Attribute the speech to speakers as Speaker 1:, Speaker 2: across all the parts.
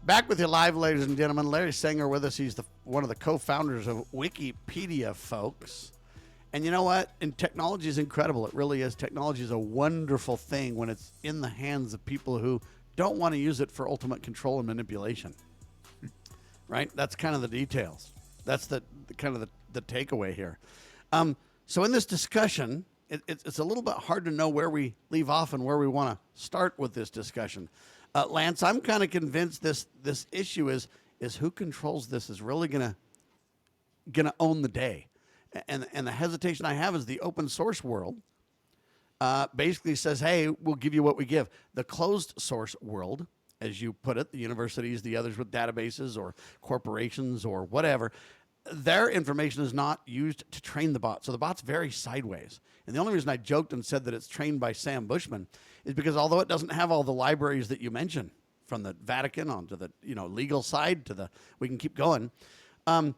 Speaker 1: Back with you live, ladies and gentlemen. Larry Sanger with us. He's one of the co-founders of Wikipedia, folks. And you know what? And technology is incredible. It really is. Technology is a wonderful thing when it's in the hands of people who don't want to use it for ultimate control and manipulation. Right? That's kind of the details. That's the kind of the takeaway here. So in this discussion, it's a little bit hard to know where we leave off and where we want to start with this discussion. Lance, I'm kind of convinced this issue is who controls this is really gonna own the day, and the hesitation I have is the open source world basically says, hey, we'll give you what we give. The closed source world, as you put it, the universities, the others with databases or corporations or whatever, their information is not used to train the bot. So the bot's very sideways. And the only reason I joked and said that it's trained by Sam Bushman is because although it doesn't have all the libraries that you mentioned, from the Vatican onto the legal side to the, we can keep going. But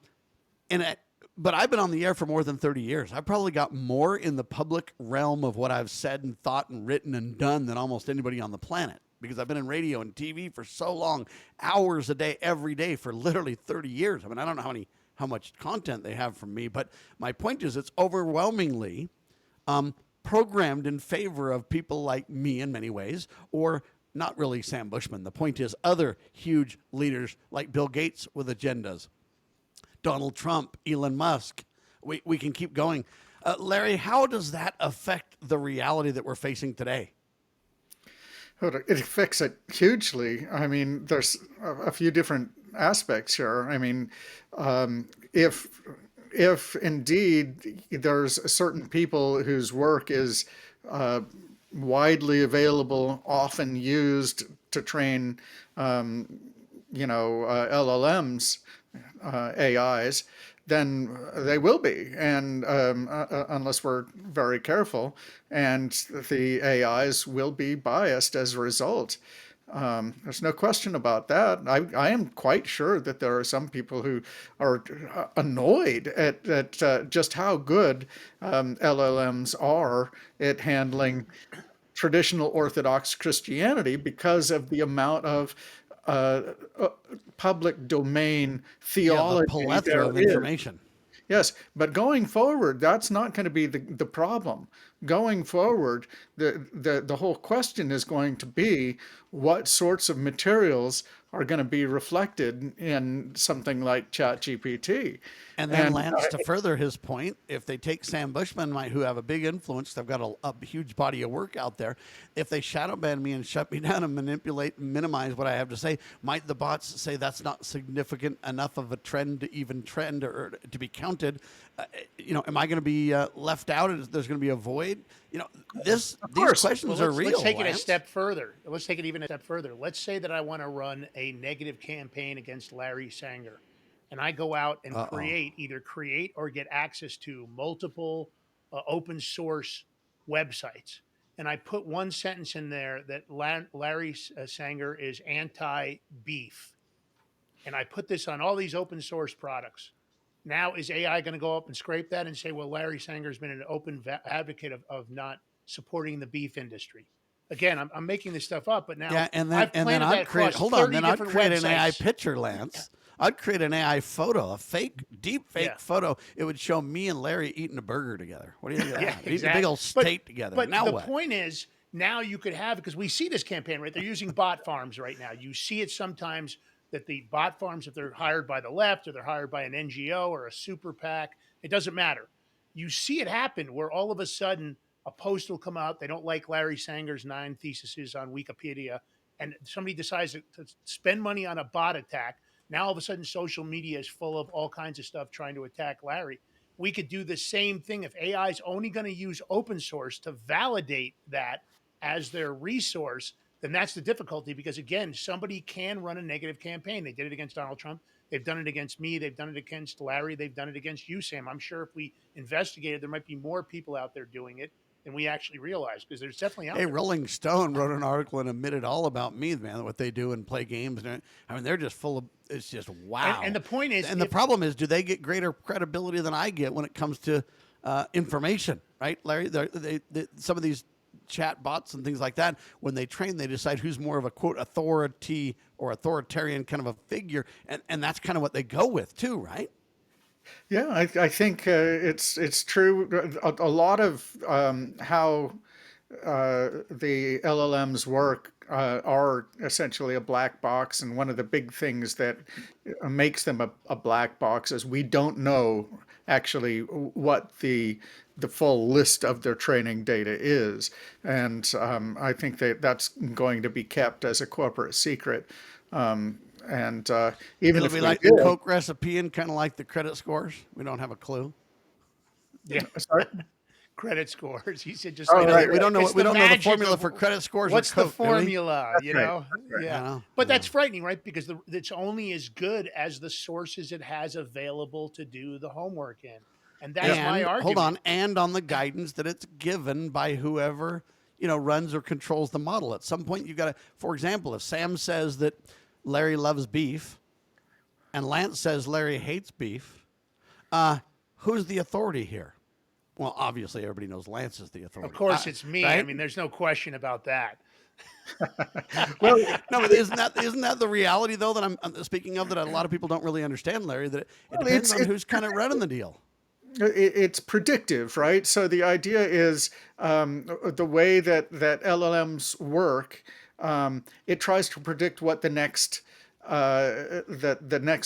Speaker 1: I've been on the air for more than 30 years. I've probably got more in the public realm of what I've said and thought and written and done than almost anybody on the planet, because I've been in radio and TV for so long, hours a day, every day for literally 30 years. I mean, I don't know how much content they have from me, but my point is it's overwhelmingly programmed in favor of people like me in many ways, or not really Sam Bushman. The point is other huge leaders like Bill Gates with agendas, Donald Trump, Elon Musk. We can keep going. Larry, how does that affect the reality that we're facing today?
Speaker 2: It affects it hugely. I mean, there's a few different aspects here. I mean, if indeed there's certain people whose work is widely available, often used to train, LLMs, AIs, then they will be, and unless we're very careful, and the AIs will be biased as a result. There's no question about that. I am quite sure that there are some people who are annoyed at just how good LLMs are at handling traditional Orthodox Christianity because of the amount of public domain theology.
Speaker 1: The plethora of information.
Speaker 2: Yes, but going forward, that's not going to be the problem. Going forward, the whole question is going to be what sorts of materials are going to be reflected in something like ChatGPT.
Speaker 1: And then Lance, to further his point, if they take Sam Bushman, who have a big influence, they've got a huge body of work out there. If they shadow ban me and shut me down and manipulate and minimize what I have to say, might the bots say that's not significant enough of a trend to even trend or to be counted? Am I going to be left out? There's going to be a void? These questions are real.
Speaker 3: Let's take it a step further. Let's take it even a step further. Let's say that I want to run a negative campaign against Larry Sanger, and I go out and either create or get access to multiple open source websites. And I put one sentence in there that Larry Sanger is anti-beef. And I put this on all these open source products. Now, is AI going to go up and scrape that and say, well, Larry Sanger's been an open advocate of not supporting the beef industry? Again, I'm making this stuff up, but now
Speaker 1: I'd create an AI picture, Lance. I'd create an AI photo, a deep fake photo. It would show me and Larry eating a burger together. What do you think of that?
Speaker 3: Exactly.
Speaker 1: Eating a big old steak together.
Speaker 3: But
Speaker 1: now
Speaker 3: the
Speaker 1: what?
Speaker 3: point is, now you could have, because we see this campaign, right? They're using bot farms right now. You see it sometimes that the bot farms, if they're hired by the left or they're hired by an NGO or a super PAC, it doesn't matter. You see it happen where all of a sudden a post will come out. They don't like Larry Sanger's 9 theses on Wikipedia, and somebody decides to spend money on a bot attack. Now all of a sudden social media is full of all kinds of stuff trying to attack Larry. We could do the same thing if AI is only going to use open source to validate that as their resource. Then that's the difficulty, because again, somebody can run a negative campaign. They did it against Donald Trump. They've done it against me. They've done it against Larry. They've done it against you, Sam. I'm sure if we investigated, there might be more people out there doing it than we actually realize, because there's definitely out there.
Speaker 1: Rolling Stone wrote an article and admitted all about me, man, what they do and play games. I mean, they're just full of, it's just wow.
Speaker 3: And the point is,
Speaker 1: the problem is, do they get greater credibility than I get when it comes to information, right, Larry? Some of these chat bots and things like that, when they train, they decide who's more of a quote authority or authoritarian kind of a figure, and that's kind of what they go with too, right?
Speaker 2: Yeah, I think it's true. A lot of how the LLMs work are essentially a black box, and one of the big things that makes them a black box is we don't know actually what the full list of their training data is, and I think that that's going to be kept as a corporate secret. And even
Speaker 1: It'll
Speaker 2: if
Speaker 1: be
Speaker 2: we
Speaker 1: like the
Speaker 2: did,
Speaker 1: Coke recipe and kind of like the credit scores. We don't have a clue.
Speaker 3: Yeah.
Speaker 2: sorry.
Speaker 3: Credit scores. He said just
Speaker 2: Oh,
Speaker 3: like
Speaker 1: We don't,
Speaker 2: right,
Speaker 1: we
Speaker 2: right.
Speaker 1: don't know
Speaker 3: it's
Speaker 1: what we
Speaker 3: the
Speaker 1: don't know the
Speaker 3: magic
Speaker 1: formula
Speaker 3: of
Speaker 1: for credit scores or
Speaker 3: what's the
Speaker 1: Coke, do we?
Speaker 3: formula,
Speaker 2: That's
Speaker 3: you
Speaker 2: right.
Speaker 3: know?
Speaker 2: That's right.
Speaker 1: I
Speaker 3: Yeah.
Speaker 1: know.
Speaker 3: But
Speaker 1: I
Speaker 3: that's
Speaker 1: know.
Speaker 3: frightening, right? Because it's only as good as the sources it has available to do the homework in. And that's
Speaker 2: Yep.
Speaker 3: my
Speaker 1: And hold
Speaker 3: argument.
Speaker 1: on, and on the guidance that it's given by whoever runs or controls the model. At some point, you got to. For example, if Sam says that Larry loves beef, and Lance says Larry hates beef, who's the authority here? Well, obviously, everybody knows Lance is the
Speaker 3: Of
Speaker 1: authority,
Speaker 3: course it's me. I
Speaker 1: right?
Speaker 3: mean, there's no question about that.
Speaker 2: Well,
Speaker 1: No, but isn't that the reality though that I'm speaking of that a lot of people don't really understand, Larry? That it
Speaker 2: well,
Speaker 1: depends on who's kind of running the deal.
Speaker 2: it's predictive, right? So the idea is the way that LLMs work. It tries to predict what the next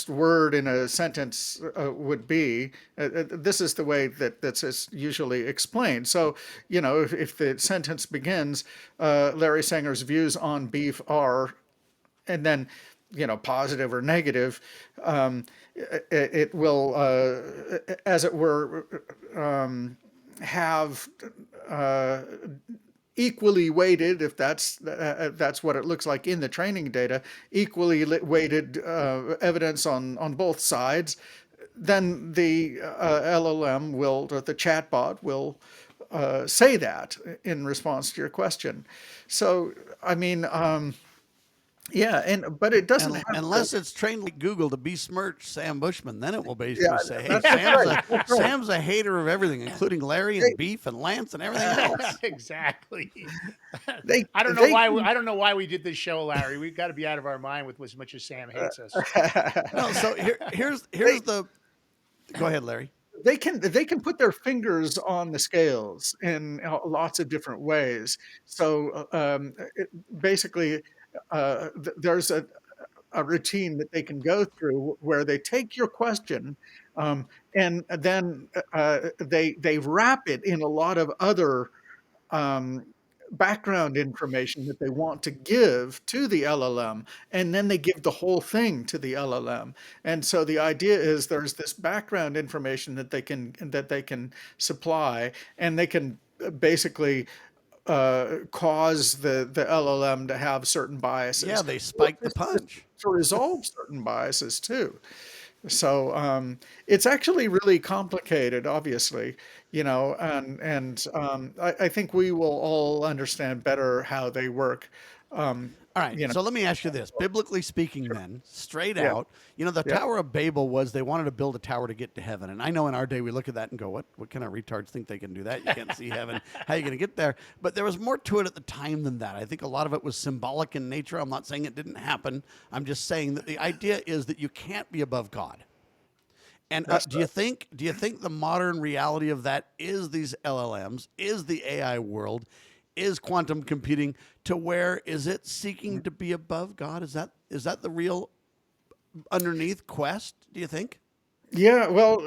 Speaker 2: word in a sentence would be. This is the way that's usually explained. So, if the sentence begins, Larry Sanger's views on beef are, and then, positive or negative, it will, as it were, have equally weighted, if that's what it looks like in the training data, equally weighted evidence on both sides. Then the LLM will, or the chatbot will say that in response to your question. So, I mean, yeah, but it doesn't
Speaker 1: And
Speaker 2: have to.
Speaker 1: unless it's trained like Google to besmirch Sam Bushman, then it will
Speaker 2: Yeah,
Speaker 1: basically say, "Hey,
Speaker 2: that's right. That's right.
Speaker 1: Sam's a hater of everything, including Larry
Speaker 2: They,
Speaker 1: and beef and Lance and everything else."
Speaker 3: Exactly.
Speaker 2: they,
Speaker 3: I don't know
Speaker 2: they
Speaker 3: why.
Speaker 2: can,
Speaker 3: I don't know why we did this show, Larry. We've got to be out of our mind with as much as Sam hates us.
Speaker 1: No, so here's
Speaker 2: they,
Speaker 1: the. Go ahead, Larry.
Speaker 2: they can put their fingers on the scales in lots of different ways. So basically, there's a routine that they can go through where they take your question, and then they wrap it in a lot of other um, background information that they want to give to the LLM, and then they give the whole thing to the LLM. And so the idea is there's this background information that they can supply, and they can basically cause the LLM to have certain
Speaker 1: Yeah,
Speaker 2: biases,
Speaker 1: they
Speaker 2: or
Speaker 1: spiked the
Speaker 2: just
Speaker 1: punch.
Speaker 2: to resolve certain biases too. So it's actually really complicated, obviously, and I think we will all understand better how they work. Um,
Speaker 1: All right,
Speaker 2: you know,
Speaker 1: so let me ask you this. Biblically speaking, then, straight
Speaker 2: yeah,
Speaker 1: out, the
Speaker 2: yeah,
Speaker 1: Tower of Babel was they wanted to build a tower to get to heaven. And I know in our day we look at that and go, what kind of retards think they can do that? You can't see heaven. How are you going to get there? But there was more to it at the time than that. I think a lot of it was symbolic in nature. I'm not saying it didn't happen. I'm just saying that the idea is that you can't be above God. And
Speaker 2: that's
Speaker 1: do you think the modern reality of that is these LLMs, is the AI world, is quantum computing to where is it seeking to be above God? Is that the real underneath quest? Do you think?
Speaker 2: Yeah, well,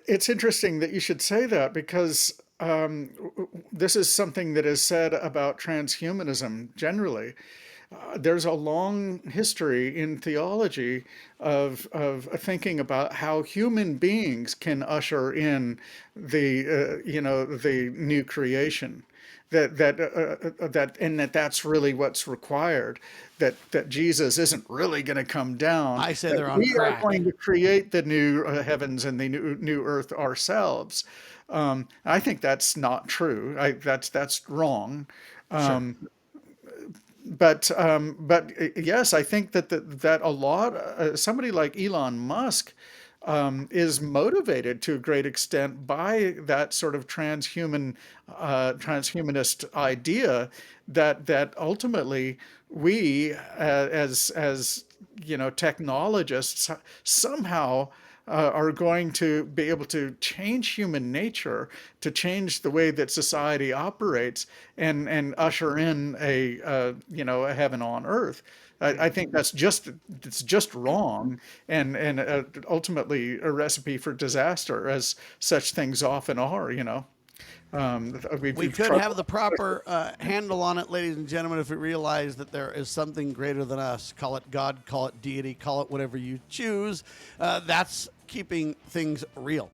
Speaker 2: it's interesting that you should say that because this is something that is said about transhumanism generally. There's a long history in theology of thinking about how human beings can usher in the new creation. That's really what's required. That Jesus isn't really going to come down.
Speaker 1: I say
Speaker 2: That
Speaker 1: they're on
Speaker 2: we are
Speaker 1: crack.
Speaker 2: going to create the new heavens and the new earth ourselves. I think that's not true. That's wrong.
Speaker 1: Sure.
Speaker 2: But yes, I think that a lot somebody like Elon Musk is motivated to a great extent by that sort of transhumanist idea that ultimately we, as technologists, somehow are going to be able to change human nature, to change the way that society operates, and usher in a heaven on earth. I think it's just wrong, and ultimately a recipe for disaster, as such things often are.
Speaker 1: We
Speaker 2: We've
Speaker 1: could
Speaker 2: tried.
Speaker 1: have the proper handle on it, ladies and gentlemen, if we realize that there is something greater than us. Call it God, call it deity, call it whatever you choose. That's keeping things real.